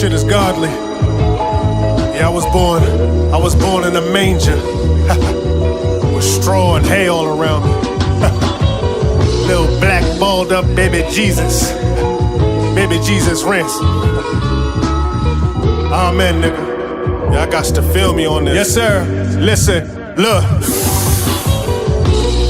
shit is godly. Yeah, I was born in a manger with straw and hay all around me. Little black balled up baby Jesus Ransom. Amen, nigga. Yeah, I got to feel me on this. Yes, sir. Listen, look.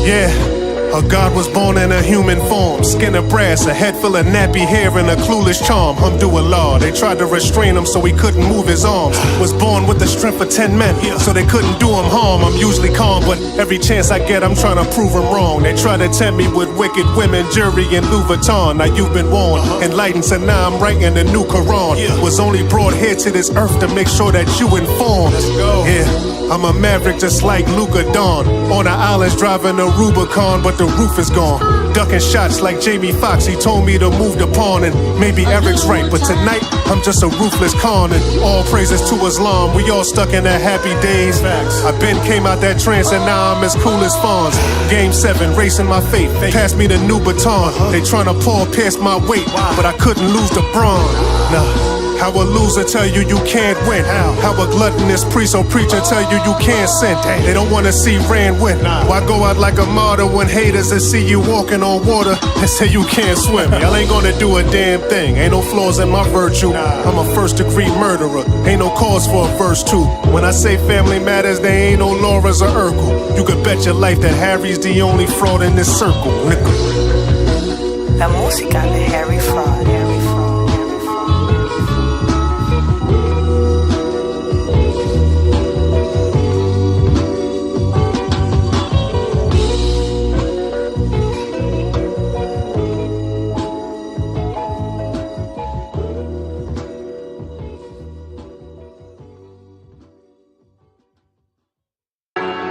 Yeah. A God was born in a human form, skin of brass, a head full of nappy hair and a clueless charm. Hamdulillah, they tried to restrain him so he couldn't move his arms. Was born with the strength of 10 men, so they couldn't do him harm. I'm usually calm, but every chance I get, I'm trying to prove him wrong. They try to tempt me with wicked women, jury, and Louis Vuitton. Now you've been warned, enlightened, so now I'm writing the new Quran. Was only brought here to this earth to make sure that you informed. Let's go. Yeah, I'm a maverick just like Luka Dawn. On the islands driving a Rubicon, but the roof is gone. Ducking shots like Jamie Foxx, he told me to move the pawn. And maybe Eric's right, but tonight I'm just a ruthless con. And all praises to Islam, we all stuck in the happy days. I been came out that trance and now I'm as cool as Fonz. Game 7, racing my fate, pass me the new baton. They tryna Paul pierce my weight, but I couldn't lose the bronze. Nah. How a loser tell you you can't win. How a gluttonous priest or preacher tell you you can't sin. They don't wanna see Rand win. Why go out like a martyr when haters that see you walking on water and say you can't swim? Y'all ain't gonna do a damn thing. Ain't no flaws in my virtue. I'm a first-degree murderer. Ain't no cause for a verse 2. When I say family matters, there ain't no Laura's or Urkel. You could bet your life that Harry's the only fraud in this circle, nigga. La música de Harry Fraud.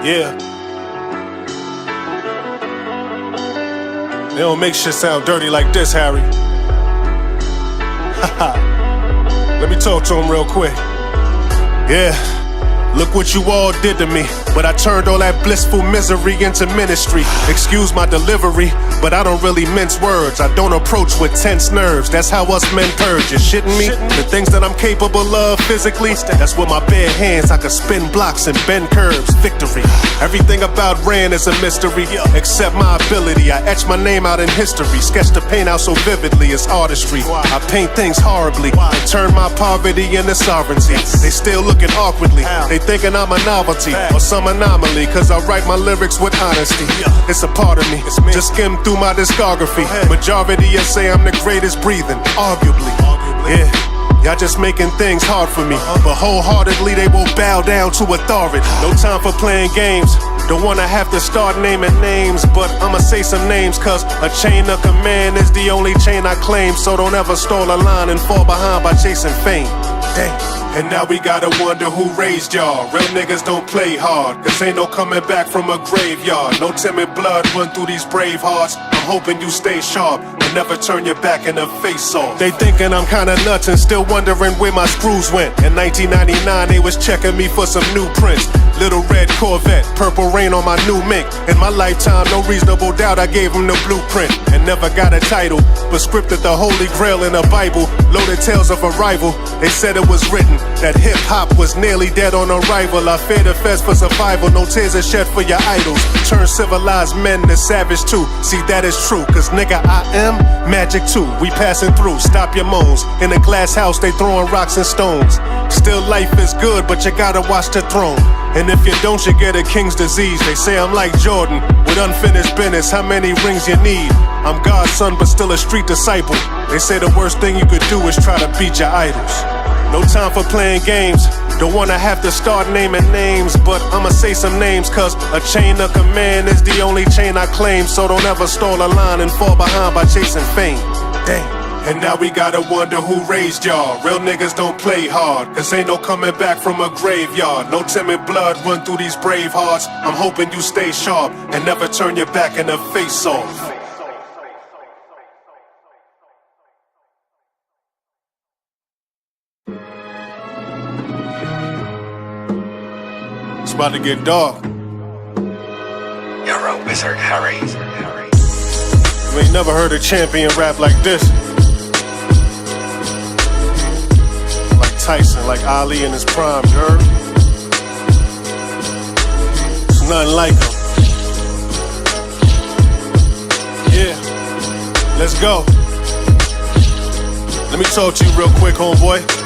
Yeah. They don't make shit sound dirty like this, Harry. Let me talk to him real quick. Yeah. Look what you all did to me, but I turned all that blissful misery into ministry. Excuse my delivery, but I don't really mince words. I don't approach with tense nerves. That's how us men purge. You shitting me? The things that I'm capable of physically, that's with my bare hands I can spin blocks and bend curves. Victory. Everything about Rand is a mystery, except my ability. I etch my name out in history, sketch the pain out so vividly, it's artistry. I paint things horribly and turn my poverty into sovereignty. They still looking awkwardly. They thinking I'm a novelty or some anomaly, cause I write my lyrics with honesty. It's a part of me, just skim through my discography. Majority of say I'm the greatest breathing, arguably. Yeah, y'all just making things hard for me, but wholeheartedly they will bow down to authority. No time for playing games. Don't wanna have to start naming names, but I'ma say some names, cause a chain of command is the only chain I claim. So don't ever stall a line and fall behind by chasing fame. Dang. And now we gotta wonder who raised y'all. Real niggas don't play hard, cause ain't no coming back from a graveyard. No timid blood run through these brave hearts. I'm hoping you stay sharp and never turn your back and the face off. They thinking I'm kinda nuts and still wondering where my screws went. In 1999 they was checking me for some new prints. Little red Corvette, purple rain on my new mink. In my lifetime, no reasonable doubt I gave them the blueprint. And never got a title, but scripted the Holy Grail in a Bible. Loaded tales of arrival, they said it was written that hip-hop was nearly dead on arrival. I fear the feds for survival, no tears are shed for your idols. Turn civilized men to savage too, see that is true. Cause nigga, I am magic too, we passing through, stop your moans. In a glass house, they throwing rocks and stones. Still life is good, but you gotta watch the throne. And if you don't, you get a king's disease. They say I'm like Jordan, with unfinished business, how many rings you need? I'm God's son, but still a street disciple. They say the worst thing you could do is try to beat your idols. No time for playing games, don't wanna have to start naming names, but I'ma say some names, cause a chain of command is the only chain I claim. So don't ever stall a line and fall behind by chasing fame. Dang. And now we gotta wonder who raised y'all. Real niggas don't play hard, cause ain't no coming back from a graveyard. No timid blood run through these brave hearts. I'm hoping you stay sharp and never turn your back and the face off. It's about to get dark. You're a wizard, Harry. You ain't never heard a champion rap like this. Tyson, like Ali in his prime, you heard? There's nothing like him. Yeah, let's go. Let me talk to you real quick, homeboy.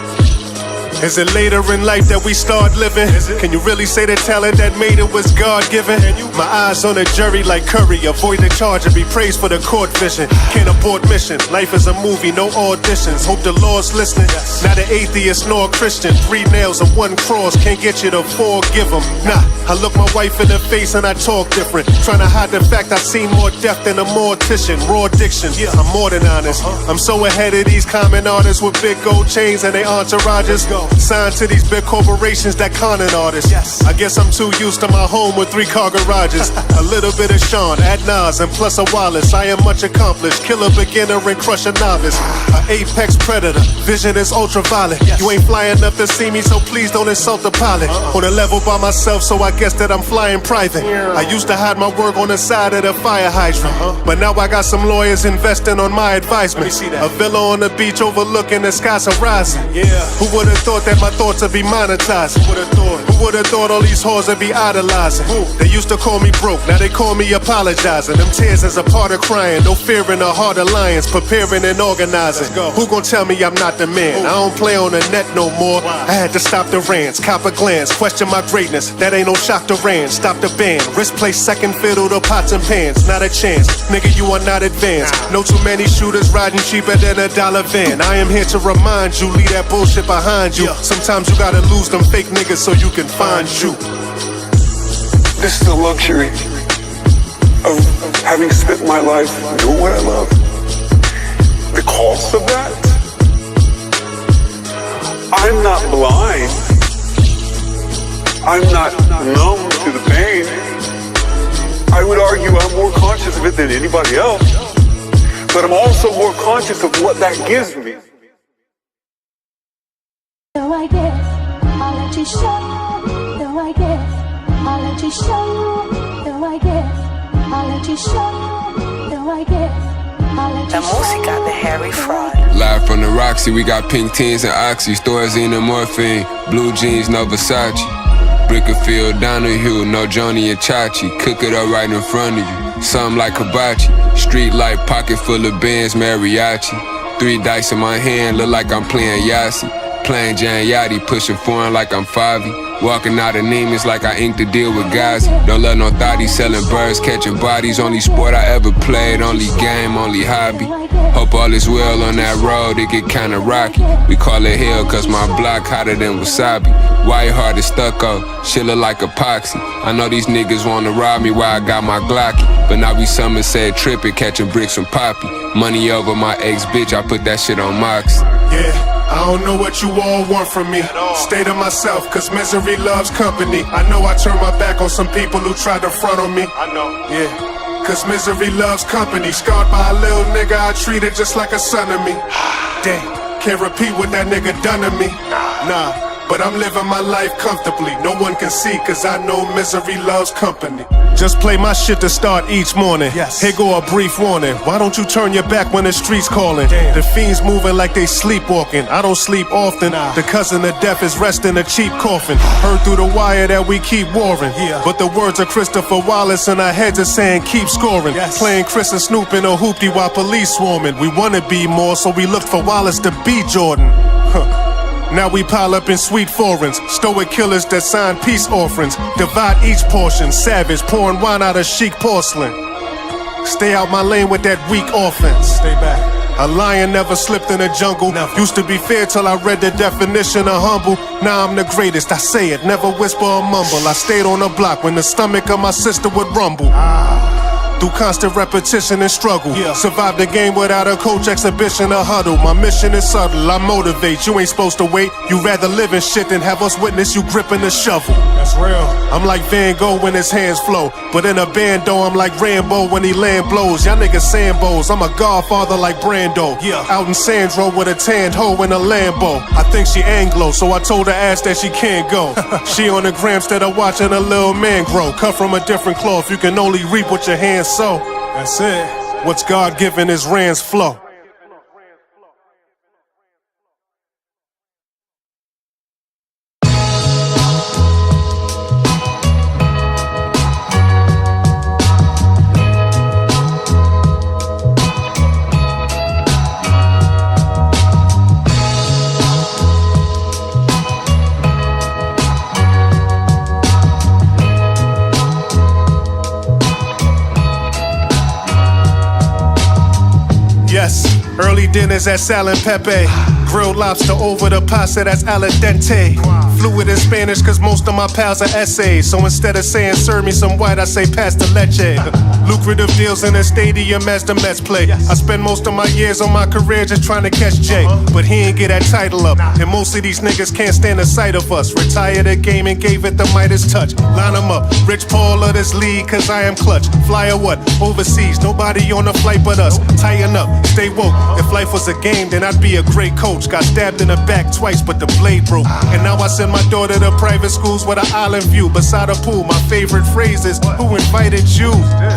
Is it later in life that we start living? Can you really say the talent that made it was God-given? My eyes on the jury like Curry, avoid the charge and be praised for the court vision. Can't abort mission, life is a movie, no auditions. Hope the Lord's listening. Not an atheist nor a Christian. 3 nails and 1 cross, can't get you to forgive him. Nah, I look my wife in the face and I talk different. Trying to hide the fact I've seen more death than a mortician. Raw diction, I'm more than honest. I'm so ahead of these common artists with big gold chains and they entourages. Signed to these big corporations that conning artists. I guess I'm too used to my home with 3-car garages. A little bit of Sean, Ad Nas, and plus a Wallace. I am much accomplished, kill a beginner and crush a novice. An apex predator, vision is ultraviolet. You ain't flying enough to see me, so please don't insult the pilot. On a level by myself, so I guess that I'm flying private. I used to hide my work on the side of the fire hydrant, but now I got some lawyers investing on my advisement. A villa on the beach overlooking the skies horizon. Who would've thought that my thoughts would be monetized? Who would've thought all these whores would be idolizing? They used to call me broke, now they call me apologizing. Them tears is a part of crying, no fear in the heart alliance, preparing and organizing. Who gon' tell me I'm not the man? I don't play on the net no more. I had to stop the rants, cop a glance, question my greatness. That ain't no shock to ran. Stop the band, wrist play second fiddle to pots and pans. Not a chance, nigga, you are not advanced. No too many shooters riding cheaper than a dollar van. I am here to remind you, leave that bullshit behind you. Sometimes you gotta lose them fake niggas so you can find you. This is the luxury of having spent my life doing what I love. The cost of that? I'm not blind. I'm not numb to the pain. I would argue I'm more conscious of it than anybody else. But I'm also more conscious of what that gives me. So I guess I'll let you show. So I guess I'll let you show. So I guess I'll let you show. So I guess I'll let La you show. música de Harry Fraud. Live from the Roxy, we got pink teens and oxy, Thorazine and morphine, blue jeans, no Versace. Brickfield, Donahue, no Joni and Chachi. Cook it up right in front of you, something like hibachi. Street light, pocket full of bands, mariachi. 3 dice in my hand, look like I'm playing Yahtzee. Playing Jan Yachty, pushing foreign like I'm 5'. Walking out of Neiman's like I inked the deal with Gazi. Don't let no thotties selling birds, catching bodies. Only sport I ever played, only game, only hobby. Hope all is well on that road, it get kinda rocky. We call it hell cause my block hotter than wasabi. White heart is stucco, shit look like epoxy. I know these niggas wanna rob me while I got my Glocky. But now we Somerset tripping, catching bricks from Poppy. Money over my ex-bitch, I put that shit on Mox. Yeah. I don't know what you all want from me. Stay to myself, cause misery loves company. I know I turned my back on some people who tried to front on me. I know, yeah. Cause misery loves company. Scarred by a little nigga, I treat it just like a son of me. Damn, can't repeat what that nigga done to me. Nah, but I'm living my life comfortably. No one can see, cause I know misery loves company. Just play my shit to start each morning. Here go a brief warning. Why don't you turn your back when the streets calling? The fiends moving like they sleepwalking. I don't sleep often. The cousin of death is resting a cheap coffin. Heard through the wire that we keep warring. But the words of Christopher Wallace in our heads are saying keep scoring. Playing Chris and Snoop in a hoopty while police swarming. We wanna be more, so we look for Wallace to be Jordan. Now we pile up in sweet foreigns, stoic killers that sign peace offerings. Divide each portion, savage, pouring wine out of chic porcelain. Stay out my lane with that weak offense. Stay back. A lion never slipped in the jungle. Used to be fair till I read the definition of humble. Now I'm the greatest, I say it, never whisper or mumble. I stayed on the block when the stomach of my sister would rumble. Through constant repetition and struggle, survived the game without a coach, exhibition, or huddle. My mission is subtle, I motivate. You ain't supposed to wait. You rather live in shit than have us witness you gripping the shovel. That's real. I'm like Van Gogh when his hands flow, but in a bando I'm like Rambo when he land blows. Y'all niggas Sambos, I'm a godfather like Brando. Out in Sandro with a tanned hoe in a Lambo. I think she Anglo, so I told her ass that she can't go. She on the gram instead of watching a little man grow. Cut from a different cloth, you can only reap what your hands sow. That's it. What's God given is Rand's flow. dinners at Sal and Pepe. Grilled lobster over the pasta, that's al dente. Fluid in Spanish, cause most of my pals are essays. So instead of saying serve me some white, I say pasta leche. Lucrative deals in the stadium as the Mets play. I spend most of my years on my career just trying to catch Jay. But he ain't get that title up. And most of these niggas can't stand the sight of us. Retired the game and gave it the Midas touch. Line them up, Rich Paul of this league, cause I am clutch. Fly or what? Overseas, nobody on the flight but us. Tighten up, stay woke. If life was a game, then I'd be a great coach. Got stabbed in the back twice, but the blade broke. And now I send my daughter to private schools with an island view. Beside a pool, my favorite phrase is, who invited you?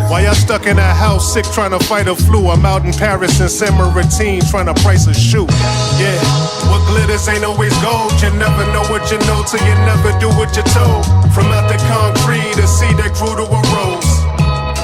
Why y'all stuck in a house sick trying to fight a flu? I'm out in Paris and Saint-Maritime trying to price a shoe. Yeah, what glitters ain't always gold. You never know what you know till you never do what you're told. From out the concrete, a seed that grew to a rose.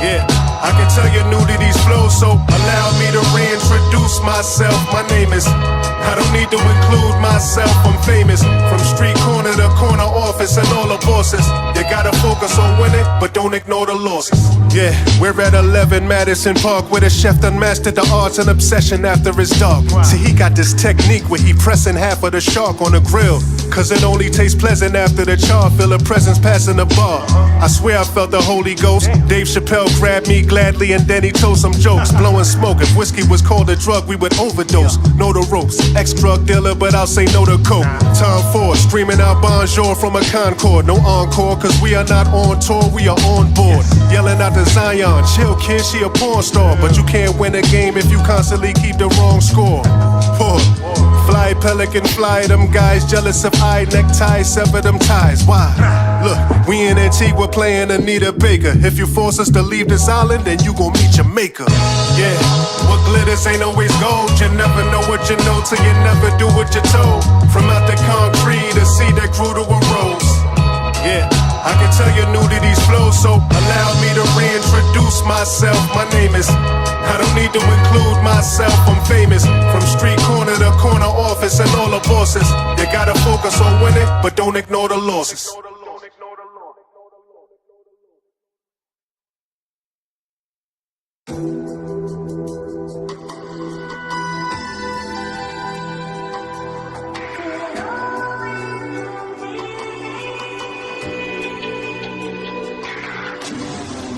Yeah, I can tell you're new to these flows, so allow me to reintroduce myself. My name is, I don't need to include myself, I'm famous. From street corner to corner office and all the bosses. You gotta focus on winning, but don't ignore the losses. Yeah, we're at 11 Madison Park, where the chef done mastered the arts and obsession after it's dark. See, he got this technique where he pressing half of the shark on the grill, cause it only tastes pleasant after the char. Feel a presence passing the bar. I swear I felt the Holy Ghost. Dave Chappelle grabbed me gladly and then he told some jokes. Blowing smoke, if whiskey was called a drug, we would overdose. Know the ropes, ex-drug dealer, but I'll say no to coke. Time for screaming out bonjour from a Concord. No encore, cause we are not on tour, we are on board. Yelling out to Zion, chill kid, she a porn star. But you can't win a game if you constantly keep the wrong score. Poor. Fly pelican, fly them guys, jealous of eye neckties, sever them ties. Why? Look, we in Antigua playing Anita Baker. If you force us to leave this island, then you gon' meet your maker. Yeah, what glitters ain't always gold. You never know what you know till you never do what you're told. From out the concrete, a seed that grew to a rose. Yeah, I can tell you're new to these flows, so allow me to reintroduce myself. My name is, I don't need to include myself, I'm famous. From street corner to corner office and all the bosses. You gotta focus on winning, but don't ignore the losses.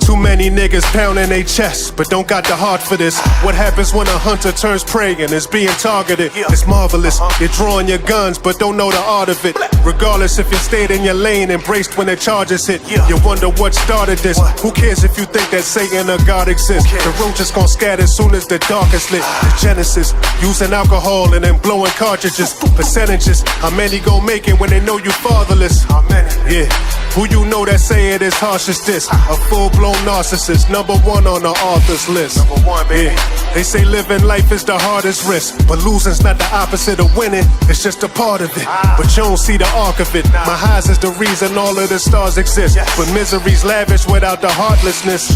Too many niggas pounding their chests, but don't got the heart for this. What happens when a hunter turns prey and is being targeted? It's marvelous. You're drawing your guns, but don't know the art of it. Regardless if you stayed in your lane and braced when the charges hit. You wonder what started this. Who cares if you think that Satan or God exists? The roach is gon' scatter as soon as the dark is lit. The genesis, using alcohol and then blowing cartridges. Percentages, how many gon' make it when they know you fatherless? How many? Yeah. Who you know that say it as harsh as this? A full-blown narcissist, #1 on the author's list. #1, baby. Yeah. They say living life is the hardest risk, but losing's not the opposite of winning, it's just a part of it. But you don't see the arc of it. My highs is the reason all of the stars exist, but misery's lavish without the heartlessness.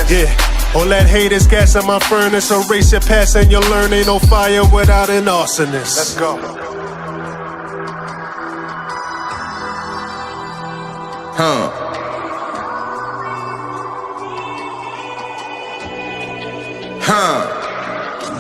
Yeah, all that hate is gas in my furnace. Erase your past and you'll learn ain't no fire without an arsonist. Let's go. Huh.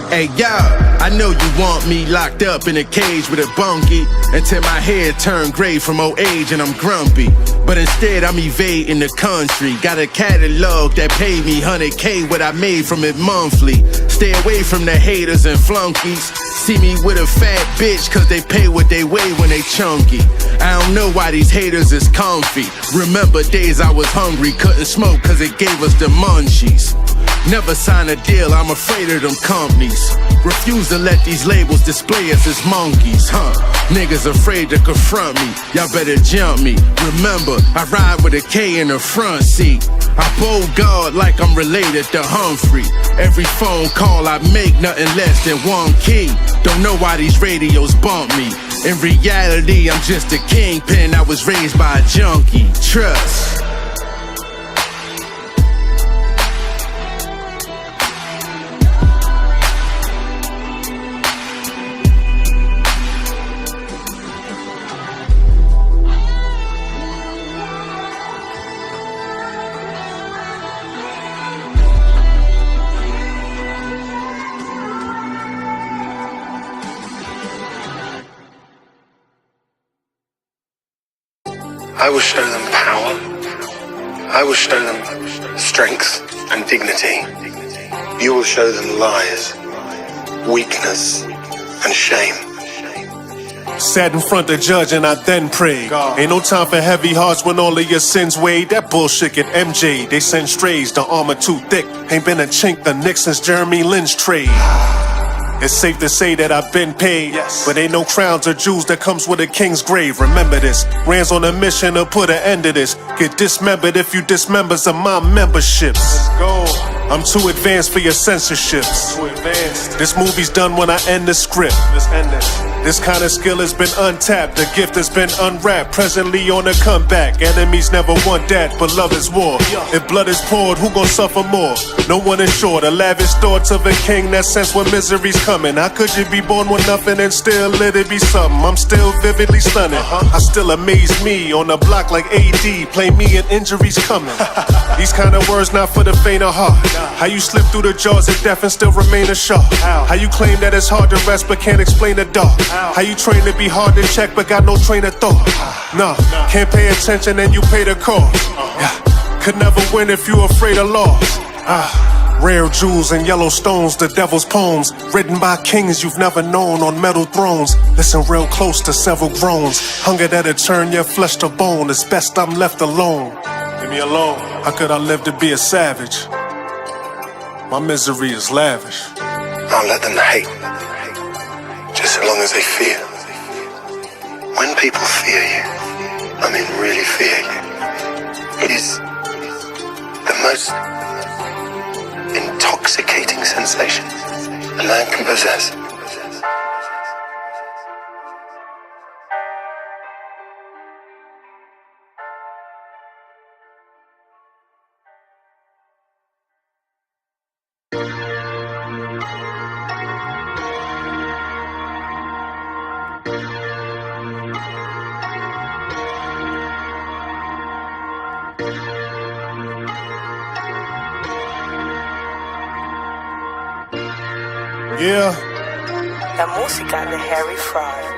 Hey, y'all, I know you want me locked up in a cage with a bunkie until my hair turned gray from old age and I'm grumpy. But instead, I'm evading the country. Got a catalog that paid me 100K what I made from it monthly. Stay away from the haters and flunkies. See me with a fat bitch cause they pay what they weigh when they chunky. I don't know why these haters is comfy. Remember days I was hungry, couldn't smoke cause it gave us the munchies. Never sign a deal, I'm afraid of them companies. Refuse to let these labels display us as monkeys, Niggas afraid to confront me, y'all better jump me. Remember, I ride with a K in the front seat. I bow God like I'm related to Humphrey. Every phone call I make, nothing less than one key. Don't know why these radios bump me. In reality, I'm just a kingpin, I was raised by a junkie. Trust. I will show them power. I will show them strength and dignity. You will show them lies, weakness, and shame. Sat in front of the judge and I then prayed. Ain't no time for heavy hearts when all of your sins weighed. That bullshit get MJ. They send strays, the armor too thick. Ain't been a chink the Knicks since Jeremy Lin's trade. It's safe to say that I've been paid, but ain't no crowns or jewels that comes with a king's grave. Remember this, Rand's on a mission to put an end to this. Get dismembered if you dismembers of my memberships. Let's go. I'm too advanced for your censorships. Too advanced. This movie's done when I end the script. Let's end this. This kind of skill has been untapped. The gift has been unwrapped. Presently on a comeback. Enemies never want that, but love is war. If blood is poured, who gon' suffer more? No one is sure. The lavish thoughts of a king that sense when misery's coming. How could you be born with nothing and still let it be something? I'm still vividly stunning. I still amaze me on the block like AD. Play me and injuries coming. These kind of words not for the faint of heart. How you slip through the jaws of death and still remain a shark? How you claim that it's hard to rest but can't explain the dark? How you train to be hard to check but got no train of thought? Nah, can't pay attention and you pay the cost. Could never win if you afraid of loss. Rare jewels and yellow stones, the devil's poems, written by kings you've never known on metal thrones. Listen real close to several groans. Hunger that'll turn your flesh to bone. It's best I'm left alone. Leave me alone. How could I live to be a savage? My misery is lavish. I'll let them hate, just as long as they fear. When people fear you, I mean really fear you, it is the most intoxicating sensation a man can possess. Yeah. La música de Harry Fraud.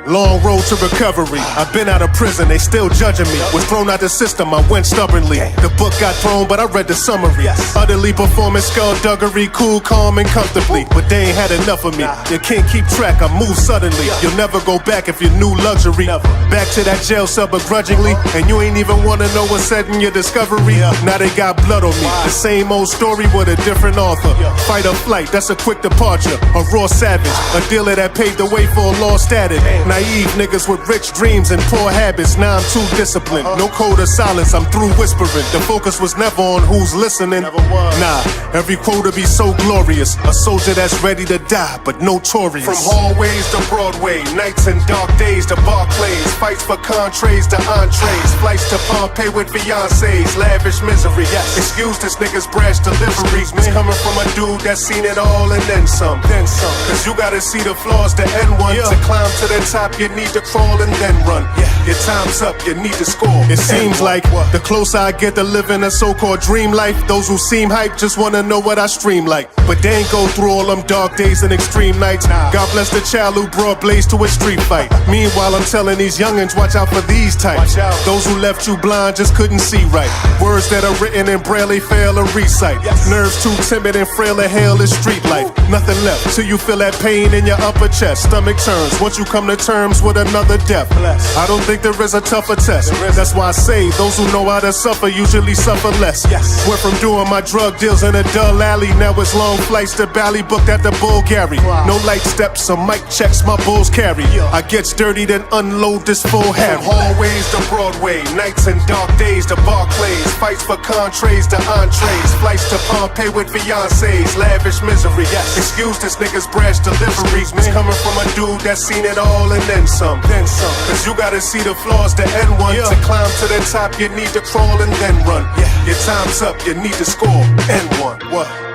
Long road to recovery. I've been out of prison, they still judging me. Was thrown out the system, I went stubbornly. The book got thrown, but I read the summary. Utterly performing skullduggery, cool, calm, and comfortably. But they ain't had enough of me. You can't keep track, I move suddenly. You'll never go back if you knew luxury. Back to that jail cell begrudgingly. And you ain't even wanna know what's said in your discovery. Now they got blood on me. The same old story with a different author. Fight or flight, that's a quick departure. A raw savage, a dealer that paved the way for a lost status. Naive niggas with rich dreams and poor habits. Now I'm too disciplined. No code of silence, I'm through whispering. The focus was never on who's listening. Nah, every quote will be so glorious. A soldier that's ready to die, but notorious. From hallways to Broadway, nights and dark days to Barclays. Fights for contrays to entrees. Flights to Pompeii with fiancés. Lavish misery. Excuse this nigga's brash deliveries. It's coming from a dude that's seen it all and then some. Cause you gotta see the flaws to end one. To climb to the top, you need to crawl and then run. Your time's up, you need to score. It seems like the closer I get to living a so-called dream life, those who seem hype just wanna know what I stream like. But they ain't go through all them dark days and extreme nights. God bless the child who brought blaze to a street fight. Meanwhile, I'm telling these youngins, watch out for these types. Those who left you blind just couldn't see right. Words that are written in braille, they fail to recite. Nerves too timid and frail to hail this street life. Nothing left till you feel that pain in your upper chest. Stomach turns once you come to terms with another death. I don't think there is a tougher test. That's why I say those who know how to suffer usually suffer less. Went from doing my drug deals in a dull alley, now it's long flights to Bali, booked at the Bulgari. No light steps, some mic checks my bulls carry. I gets dirty then unload this full Harry. From hallways to Broadway, nights and dark days to Barclays. Fights for contrays to entrees. Flights to Pompeii with fiancés. Lavish misery. Excuse this nigga's brash deliveries. It's coming from a dude that's seen it all and then some. Cause you gotta see the flaws to end one. To climb to the top, you need to crawl and then run. Your time's up, you need to score. N1. What?